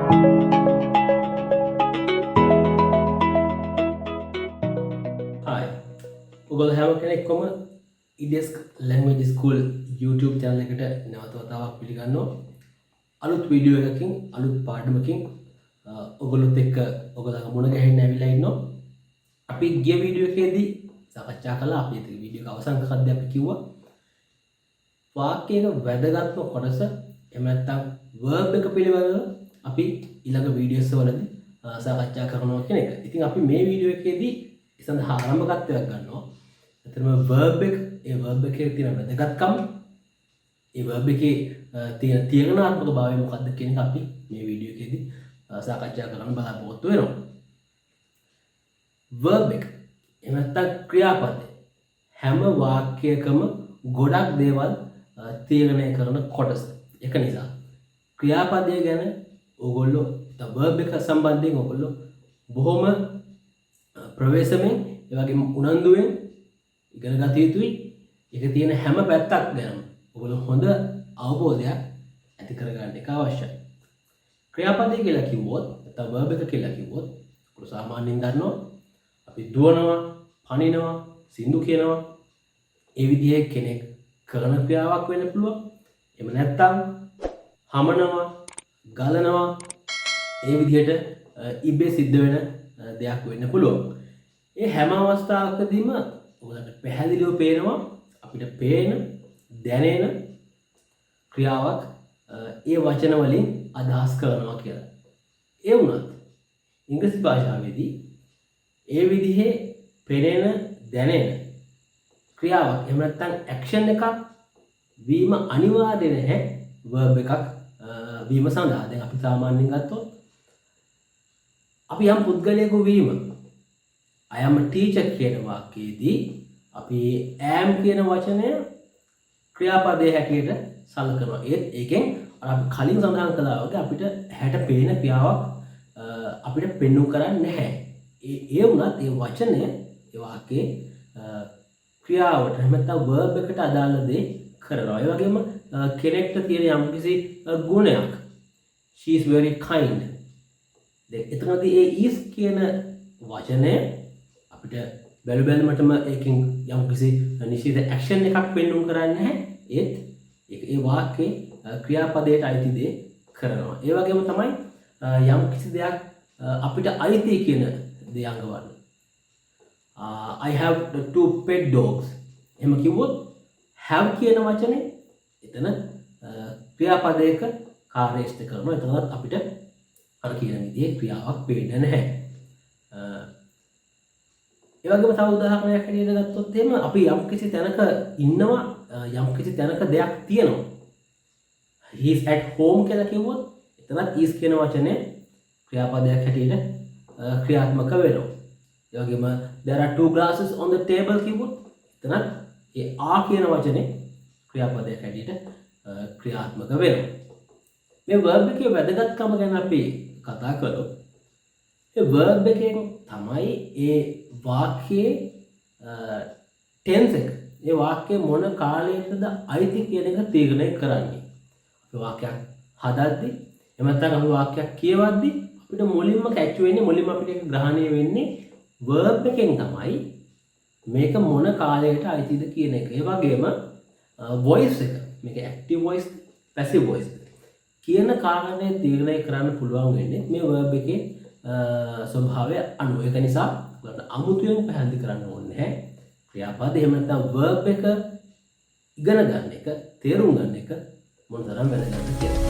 Hi. ඔගොල්ලෝ හැම කෙනෙක්වම EDS Language School YouTube channel එකට නැවත වතාවක් පිළිගන්නවා. අලුත් වීඩියෝ එකකින් අලුත් පාඩමකින් ඔගොල්ලොත් එක්ක ඔයගොල්ලෝ මුණ ගැහෙන්න ඇවිල්ලා ඉන්නවා. අපි ගිය වීඩියෝ එකේදී සාකච්ඡා කළා. අපි ඒ වීඩියෝ එක අවසන් කරද්දී අපි කිව්වා වාක්‍යයක වැදගත්ම කොටස එහෙම නැත්නම් verb එක පිළිබඳව අපි ඊළඟ වීඩියෝස් වලදී සාකච්ඡා කරනවා කියන එක. ඉතින් අපි මේ වීඩියෝ එකේදී සඳහා ආරම්භකත්වයක් ගන්නවා. එතනම verb එක, ඒ verb එකේ තියෙන වැදගත්කම, ඒ verb එකේ තියෙන තීරණාත්මක භාවය මොකක්ද කියන එක අපි මේ වීඩියෝ එකේදී සාකච්ඡා කරන්න බලාපොරොත්තු වෙනවා. verb එක එහෙම නැත්නම් ක්‍රියාපදය හැම වාක්‍යයකම ගොඩක් දේවල් තීරණය කරන කොටස. ඒක නිසා ක්‍රියාපදය ගැන ඕගොල්ලෝ verb එක සම්බන්ධයෙන් ඕගොල්ලෝ බොහොම ප්‍රවේශමෙන් ඒ වගේම උනන්දුවෙන් ඉගෙන ගත යුතුයි. ඒක තියෙන හැම පැත්තක් ගැනම ඔයගොල්ලෝ හොඳ අවබෝධයක් ඇති කරගන්න එක අවශ්‍යයි. ක්‍රියාපදය කියලා කිව්වොත් නැත්නම් verb එක කියලා කිව්වොත් ඔයගොල්ලෝ සාමාන්‍යයෙන් දන්නවා අපි දුවනවා, පනිනවා, සින්දු කියනවා. ඒ විදිහේ කෙනෙක් කරන ක්‍රියාවක් වෙන්න පුළුවන්. එහෙම නැත්නම් හමනවා, ගලනවා, ඒ විදිහට ඉබේ සිද්ධ වෙන දෙයක් වෙන්න පුළුවන්. ඒ හැම අවස්ථාවකදීම ඔයාලට පැහැදිලිව පේනවා අපිට පේන දැනෙන ක්‍රියාවක් ඒ වචන වලින් අදහස් කරනවා කියලා. ඒ වුණත් ඉංග්‍රීසි භාෂාවේදී ඒ විදිහේ පෙනෙන දැනෙන ක්‍රියාවක් එහෙම නැත්නම් ඇක්ෂන් එකක් වීම අනිවාර්ය නැහැ verb එකක් වීම සඳහා. දැන් අපි සාමාන්‍යයෙන් ගත්තොත් අපි යම් පුද්ගලයෙකු වීම I am a teacher කියන වාක්‍යයේදී අපි am කියන වචනය ක්‍රියාපදයේ හැටියට සලකනවා. ඒකෙන් අපි කලින් සඳහන් කළා වගේ අපිට හැට පේන ක්‍රියාවක් අපිට පෙන්වු කරන්නේ නැහැ. ඒ වුණත් ඒ වචනය ඒ වාක්‍යයේ ක්‍රියාවට එහෙම නැත්නම් verb එකට අදාළ දේ කරනවා. ඒ වගේම කෙනෙක්ට තියෙන යම්කිසි ගුණයක් she is very kind. දැන් එතනදී ඒ is කියන වචනය අපිට බැලුමටම ඒකෙන් යම්කිසි නිශ්චිත ඇක්ෂන් එකක් පෙන්වන්න කරන්නේ නැහැ. ඒත් ඒ වාක්‍යයේ ක්‍රියාපදයට අයිති දේ කරනවා. ඒ වගේම තමයි යම්කිසි දෙයක් අපිට අයිති කියන දේ අංගවන්න. I have two pet dogs. එහෙම කිව්වොත් have කියන වචනේ එතන ක්‍රියාපදයක කාර්යෂ්ඨ කරනවා. එතනත් අපිට අර කියන විදිහේ ක්‍රියාවක් පේන්නේ නැහැ. ඒ වගේම තව උදාහරණයක් හැටියට ගත්තොත් එහෙම අපි යම්කිසි තැනක ඉන්නවා, යම්කිසි තැනක දෙයක් තියෙනවා. he is at home කියලා කිව්වොත් එතනත් is කියන වචනේ ක්‍රියාපදයක් හැටියට ක්‍රියාත්මක වෙනවා. ඒ වගේම there are two glasses on the table කිව්වොත් එතනත් ඒ are කියන වචනේ ක්‍රියාපදයක් හැටියට ක්‍රියාත්මක වෙනවා. මේ verb එකේ වැදගත්කම ගැන අපි කතා කළොත් ඒ verb එකෙන් තමයි ඒ වාක්‍යයේ tense එක, ඒ වාක්‍යය මොන කාලයකටද අයිති කියන එක තීරණය කරන්නේ. අපි වාක්‍යයක් හදද්දී එහෙම නැත්නම් අපි වාක්‍යයක් කියවද්දී අපිට මුලින්ම කැච් වෙන්නේ, මුලින්ම අපිට ඒක ග්‍රහණය වෙන්නේ verb එකෙන් තමයි මේක මොන කාලයකට අයිතිද කියන එක. ඒ වගේම voice එක, මේක active voice, passive voice කියන කාරණේ තීරණය කරන්න පුළුවන් වෙන්නේ මේ verb එකේ ස්වභාවය අනුව. ඒක නිසා ඔයාලට අමුතුවෙන් පැහැදිලි කරන්න ඕනේ නැහැ. ක්‍රියාපද එහෙම නැත්නම් verb එක ඉගෙන ගන්න එක, තේරුම් ගන්න එක මොනතරම් වැදගත්ද කියලා.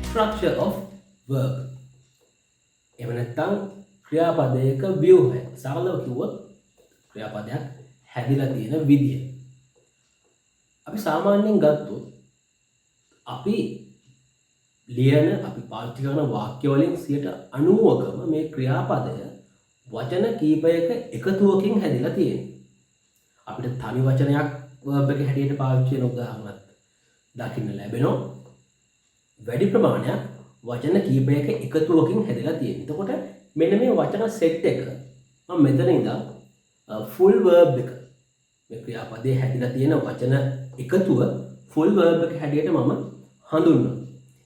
Structure of verb. එහෙම නැත්නම් ක්‍රියාපදයක ව්‍යුහය. සරලව කිව්වොත් ක්‍රියාපදයක් හැදිලා තියෙන විදිය. අපි සාමාන්‍යයෙන් ගත්තොත් අපි ලියන, අපි පාවිච්චි කරන වාක්‍ය වලින් 90%ම මේ ක්‍රියාපදය වචන කීපයක එකතුවකින් හැදිලා තියෙනවා. අපිට තනි වචනයක් verb එක හැටියට පාවිච්චි කරන උදාහරණයක් දකින්න ලැබෙනවා. වැඩි ප්‍රමාණයක් වචන කීපයක එකතුවකින් හැදිලා තියෙනවා. එතකොට මෙන්න මේ වචන සෙට් එක මම මෙතන ඉඳන් full verb එක, මේ ක්‍රියාපදයේ හැදිලා තියෙන වචන එකතුව ෆුල් verb එක හැටියට මම හඳුන්වනවා.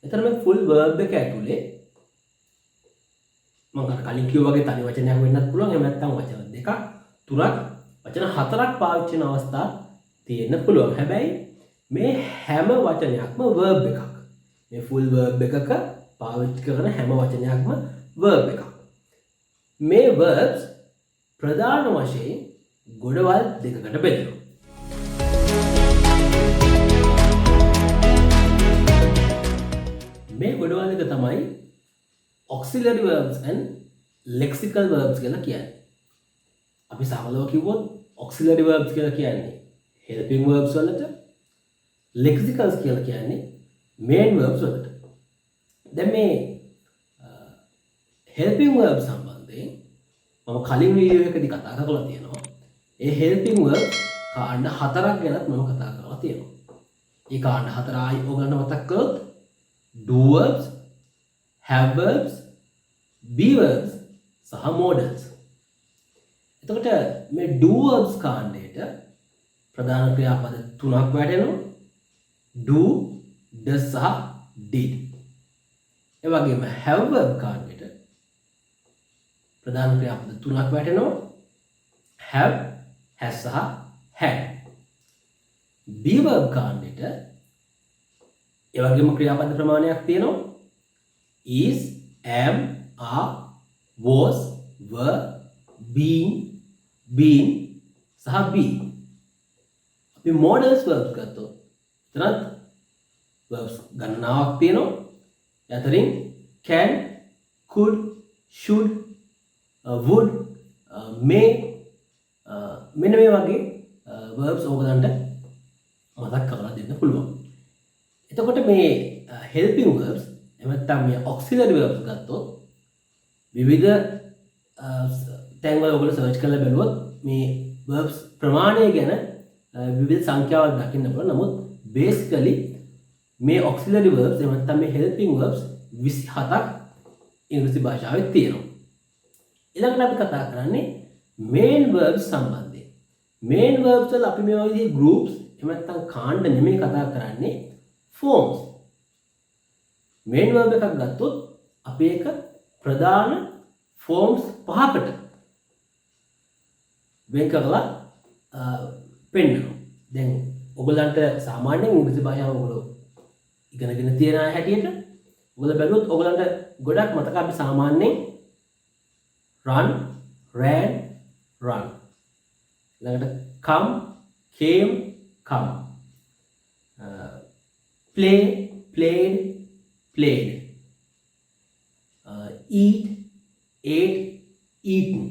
එතන මේ ෆුල් verb එක ඇතුලේ මම කලින් කිව්වා වගේ තනි වචනයක් වෙන්නත් පුළුවන්. එහෙම නැත්නම් වචන දෙකක්, තුනක්, වචන හතරක් පාවිච්චි කරන අවස්ථා තියෙන්න පුළුවන්. හැබැයි මේ හැම වචනයක්ම verb එකක්. මේ ෆුල් verb එකක පාවිච්චි කරන හැම වචනයක්ම verb එකක්. මේ verbs ප්‍රධාන වශයෙන් ගොඩවල් දෙකකට බෙදෙනවා. මේ ගොඩවල් දෙක තමයි auxiliary verbs and lexical verbs කියලා කියන්නේ. අපි සරලව කිව්වොත් auxiliary verbs කියලා කියන්නේ helping verbs වලට, lexicals කියලා කියන්නේ main verbs වලට. දැන් මේ helping verbs සම්බන්ධයෙන් මම කලින් වීඩියෝ එකදී කතා කරලා තියෙනවා. ඒ helping verbs කාණ්ඩ හතරක් ගැනත් මම කතා කරලා තියෙනවා. ඒ කාණ්ඩ හතර ආයි ඔයගලන්ට මතක් කරොත් do verbs, have verbs, be verbs සහ modals. එතකොට මේ do verbs කාණ්ඩයට ප්‍රධාන ක්‍රියාපද තුනක් වැටෙනවා. do, does සහ did. ඒ වගේම have verb කාණ්ඩයට ප්‍රධාන ක්‍රියාපද තුනක් වැටෙනවා. have, has සහ had. be verb කාණ්ඩයට ඒ වගේම ක්‍රියාපද ප්‍රමාණයක් තියෙනවා. is, am, are, was, were, been, සහ be. අපි modals verbs ගත්තොත් එතනත් verbs ගණනාවක් තියෙනවා. අතරින් can, could, should, would, may මෙන්න මේ වගේ verbs ඔයගලන්ට මතක් කරලා දෙන්න පුළුවන්. එතකොට මේ helping verbs එහෙම නැත්නම් මේ auxiliary verbs ගත්තොත් විවිධ තැන්වල ඔයගොල්ලෝ සර්ච් කරලා බැලුවොත් මේ verbs ප්‍රමාණය ගැන විවිධ සංඛ්‍යාවක් දකින්න පුළුවන්. නමුත් basically මේ auxiliary verbs එහෙම නැත්නම් මේ helping verbs 27ක් ඉංග්‍රීසි භාෂාවේ තියෙනවා. ඊළඟට අපි කතා කරන්නේ main verbs සම්බන්ධයෙන්. main verbs වල අපි මේ වගේ groups එහෙම නැත්නම් කාණ්ඩ නෙමෙයි කතා කරන්නේ, forms. main verb එකක් ගත්තොත් අපි ඒක ප්‍රධාන forms පහකට වෙන් කරලා පෙන්නනවා. දැන් ඔයගලන්ට සාමාන්‍යයෙන් ඉංග්‍රීසි භාෂාව ඔයගොල්ලෝ ඉගෙනගෙන තියෙන හැටියට ඔයගොල්ලෝ බැලුවොත් ඔයගලන්ට ගොඩක් මතක. අපි සාමාන්‍යයෙන් run, ran, run. ළඟට come, came, come. play, played, played. Eat, ate, eaten.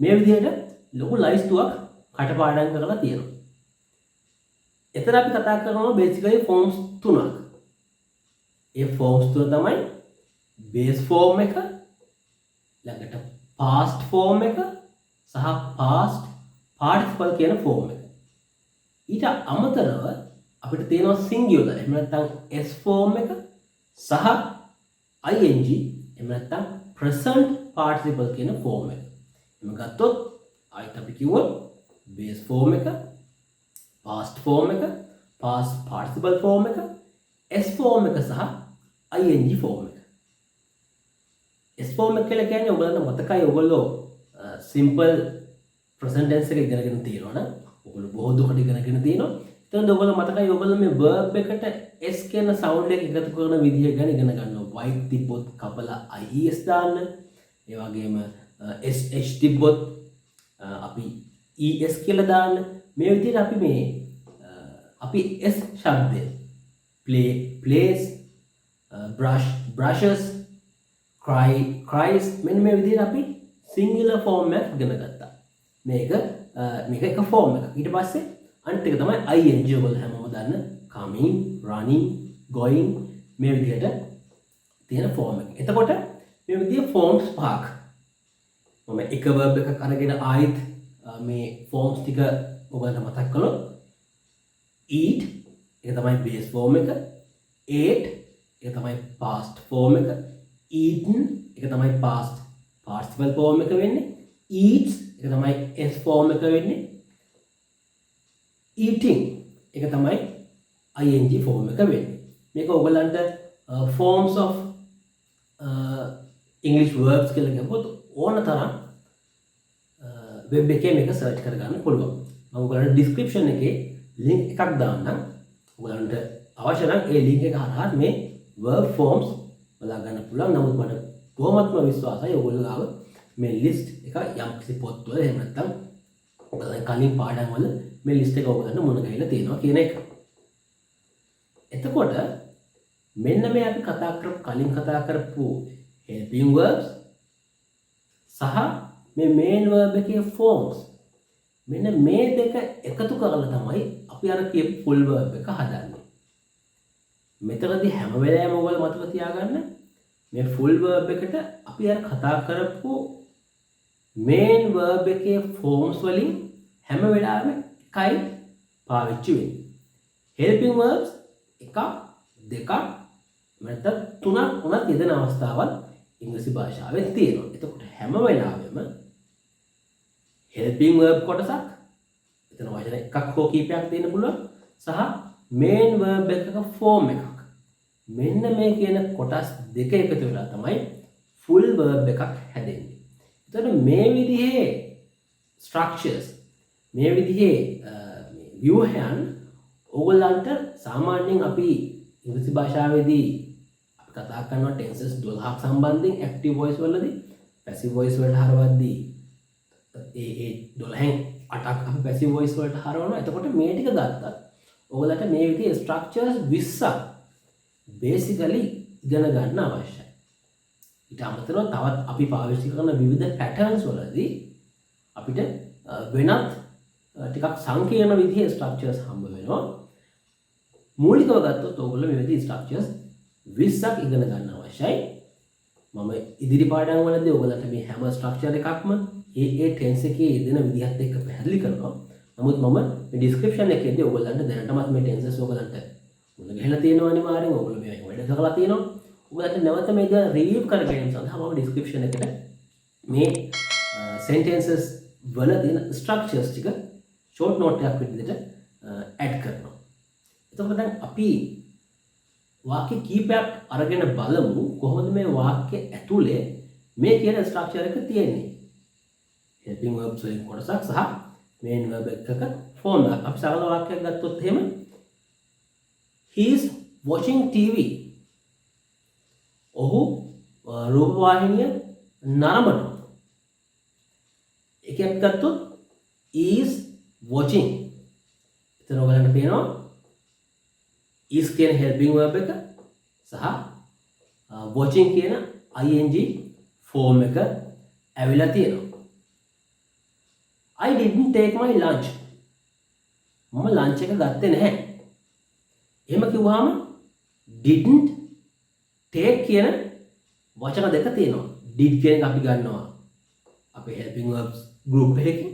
මේ විදිහට ලොකු ලයිස්තුවක් කටපාඩම් කරලා තියෙනවා. එතන අපි කතා කරනවා basically forms තුනක්. ඒ forms තුන තමයි base form එක, ළඟට past form එක සහ past participle කියන form එක. ඊට අමතරව අපිට තියෙනවා singular එහෙම නැත්නම් s form එක සහ ing එහෙම නැත්නම් present participle කියන form එක. එම ගත්තොත් ආයිත් අපි කිව්වොත් base form එක, past form එක, past participle form එක, s form එක සහ ing form එක. s form එක කියලා කියන්නේ ඔයගලන්ට මතකයි ඔයගොල්ලෝ simple present tense එක ඉගෙනගෙන තියෙනවා නම් ඔයගොල්ලෝ බොහෝ දුරට ඉගෙනගෙන තියෙනවා. එතනද ඔයගොල්ලෝ මතකයි ඔයගොල්ලෝ මේ verb එකට s කියන sound එක එකතු කරන විදිය ගැන ඉගෙන ගන්නවා. white තිබ්බොත් කපලා ies දාන්න. ඒ වගේම sh තිබ්බොත් අපි es කියලා දාන්න. මේ විදිහට අපි s ශබ්දය play, plays, brush, brushes, cry, cries මෙන්න මේ විදිහට අපි singular form එකක් ඉගෙන ගත්තා. මේක එක form එකක්. ඊට පස්සේ අනිත් එක තමයි ing. ඔයගොල්ලෝ හැමෝම දන්න coming, running, going මේ විදිහට තියෙන form එක. එතකොට මේ විදිහේ forms පහක් මම එක verb එකක් අරගෙන ආයිත් මේ forms ටික ඔයගොල්ලන්ට මතක් කළොත් eat එක තමයි base form එක, ate එක තමයි past form එක, eaten එක තමයි past participle form එක වෙන්නේ, eats එක තමයි s form එක වෙන්නේ, eating එක තමයි ing form එක වෙන්නේ. මේක ඔයගලන්ට forms of English verbs කියලා ගියොත් ඕන තරම් වෙබ් එකේ මේක සර්ච් කරගන්න පුළුවන්. මම ඔයගලන්ට description එකේ link එකක් දාන්නම්. ඔයගලන්ට අවශ්‍ය නම් ඒ link එක හරහා මේ verb forms බලා ගන්න පුළුවන්. නමුත් මට කොහොමත්ම විශ්වාසයි ඔයගොල්ලෝ ගාව මේ list එක යම් කිසි පොත්වල එහෙම නැත්නම් ඔයගලන් කලින් පාඩම් වල මේ list එක ඔයගලන්ට මුණ ගැහිලා තියෙනවා කියන එක. එතකොට මෙන්න මේ අපි කලින් කතා කරපු helping verbs සහ මේ main verb එකේ forms මෙන්න මේ දෙක එකතු කරලා තමයි අපි අර කියපු full verb එක හදන්නේ. මෙතනදී හැම වෙලාවෙම ඔයගොල්ලෝ මතක තියාගන්න මේ full verb එකට අපි අර කතා කරපු main verb එකේ forms වලින් හැම වෙලාවෙම එකයි පාවිච්චි වෙන්නේ. helping verbs එකක් දෙකක් නැත්නම් තුනක් උනත් යෙදෙන අවස්ථාවක් ඉංග්‍රීසි භාෂාවෙන් තියෙනවා. එතකොට හැම වෙලාවෙම helping verb කොටසක් එතන වචන එකක් හෝ කීපයක් දෙන්න පුළුවන් සහ main verb එකක form එකක්. මෙන්න මේ කියන කොටස් දෙක එකතු වෙලා තමයි full verb එකක් හැදෙන්නේ. එතකොට මේ විදිහේ structures මේ විදිහේ ව්‍යුහයන් ඕගොල්ලන්ට සාමාන්‍යයෙන් අපි ඉංග්‍රීසි භාෂාවේදී අපි කතා කරනවා tenses 12ක් සම්බන්ධයෙන් active voice වලදී passive voice වලට හරවද්දී ඒ 12න් 8ක් අපි passive voice වලට හරවනවා. එතකොට මේ ටික ගත්තත් ඕගොල්ලන්ට මේ විදිහේ structures 20ක් basically ඉගෙන ගන්න අවශ්‍යයි. ඊට අමතරව තවත් අපි පාවිච්චි කරන විවිධ patterns වලදී අපිට වෙනත් ටිකක් සංකීර්ණ විදිහේ structures හම්බ වෙනවා. මූලිකව ගත්තොත් ඕගොල්ලෝ මේ විදිහේ structures 20ක් ඉගෙන ගන්න අවශ්‍යයි. මම ඉදිරි පාඩම් වලදී ඕගොල්ලන්ට මේ හැම structure එකක්ම ඒ tense එකේ යෙදෙන විදිහත් එක්ක පැහැදිලි කරනවා. නමුත් මම මේ description එකේදී ඕගොල්ලන්ට දැනටමත් මේ tenses ඕගොල්ලන්ට මුල ගහලා තියෙනවා අනිවාර්යෙන්. ඕගොල්ලෝ මේ වැඩ කරලා තියෙනවා. ඔයගොල්ලන්ට නැවත මේක රිවිව් කර ගැනීම සඳහා මම description එකට මේ sentences වල තියෙන structures ටික short note එකක් විදිහට add කරනවා. එතකොට දැන් අපි වාක්‍ය කීපයක් අරගෙන බලමු කොහොමද මේ වාක්‍ය ඇතුලේ මේ කියන structure එක තියෙන්නේ. helping verbs වලින් කොටසක් සහ main verb එකක form එකක්. අපි සරල වාක්‍යයක් ගත්තොත් එහෙම he is watching TV. ඔහු රූපවාහිනිය නරඹනවා. එකක් ගත්තොත් is watching. එතන ඔයගලන්ට පේනවා is කියන helping verb එක සහ watching කියන ing form එක ඇවිල්ලා තියෙනවා. I didn't take my lunch. මම lunch එක ගත්තේ නැහැ. එහෙම කිව්වහම didn't take කියන වචන දෙක තියෙනවා. did කියන එක අපි ගන්නවා අපේ helping verbs group එකකින්.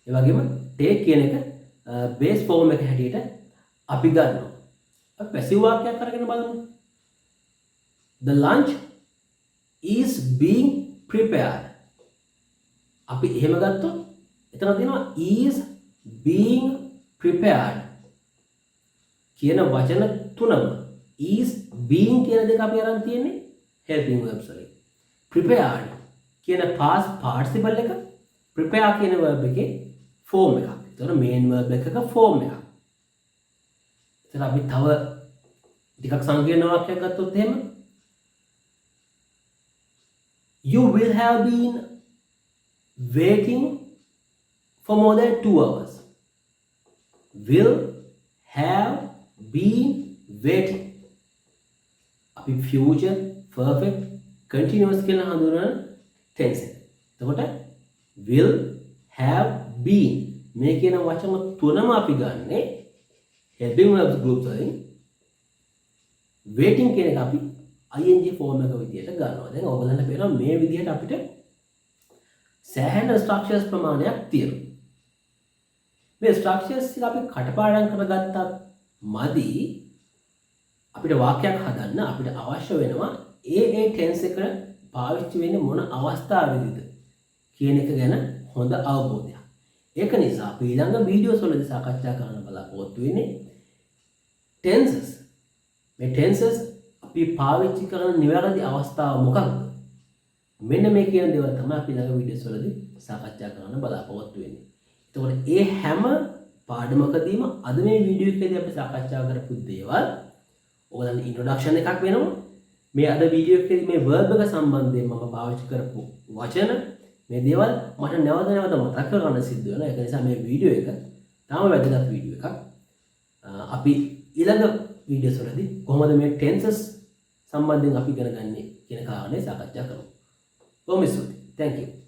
ඒ වගේම take කියන එක base form එක හැටියට අපි ගන්නවා. අපි passive වාක්‍යයක් අරගෙන බලමු. The lunch is being prepared. අපි එහෙම ගත්තොත් එතන තියෙනවා is being prepared කියන වචන තුනම is being කියන දෙක අපි අරන් තියෙන්නේ helping verbs වලින්. prepared කියන past participle එක prepare කියන verb එකේ form එකක්. ඒතර main verb එකක form එකක්. ඒතර අපි තව ටිකක් සංකීර්ණ වාක්‍යයක් ගත්තොත් එහෙම you will have been waiting for more than 2 hours. Will have been waiting. අපි future perfect continuous කියලා හඳුනන tense එක. එතකොට will have been මේ කියන වචන තුනම අපි ගන්නේ helping verbs group වලින්. waiting කියන එක අපි ing form එක විදියට ගන්නවා. දැන් ඔයගලන්ට පේනවා මේ විදියට අපිට සෑහෙන structures ප්‍රමාණයක් තියෙනවා. මේ structures ටික අපි කටපාඩම් කරගත්තත් මදි. අපිට වාක්‍යයක් හදන්න අපිට අවශ්‍ය වෙනවා ඒ tense එක පාවිච්චි වෙන්නේ මොන අවස්ථාවෙදිද කියන එක ගැන හොඳ අවබෝධයක්. ඒක නිසා අපි ඊළඟ වීඩියෝස් වලදී සාකච්ඡා කරන්න බලාපොරොත්තු වෙන්නේ ටෙන්සස්. මේ ටෙන්සස් අපි පාවිච්චි කරන නිවැරදි අවස්ථාව මොකක්ද? මෙන්න මේ කියන දේවල් තමයි අපි ළඟ වීඩියෝස් වලදී සාකච්ඡා කරන්න බලාපොරොත්තු වෙන්නේ. එතකොට ඒ හැම පාඩමකදීම අද මේ වීඩියෝ එකේදී අපි සාකච්ඡා කරපු දේවල් ඔයගලන්ට ඉන්ට්‍රොඩක්ෂන් එකක් වෙනවා. මේ අද වීඩියෝ එකේදී මේ verb එක සම්බන්ධයෙන් මම පාවිච්චි කරපු වචන මේ දේවල් මට නැවත මතක් කරගන්න සිද්ධ වෙනවා. ඒක නිසා මේ වීඩියෝ එක තාම වැදගත් වීඩියෝ එකක්. අපි ඊළඟ වීඩියෝස් වලදී කොහොමද මේ ටෙන්සස් සම්බන්ධයෙන් අපි ඉගෙන ගන්නේ කියන කාරණේ සාකච්ඡා කරමු. බොහොම ස්තුතියි. Thank you.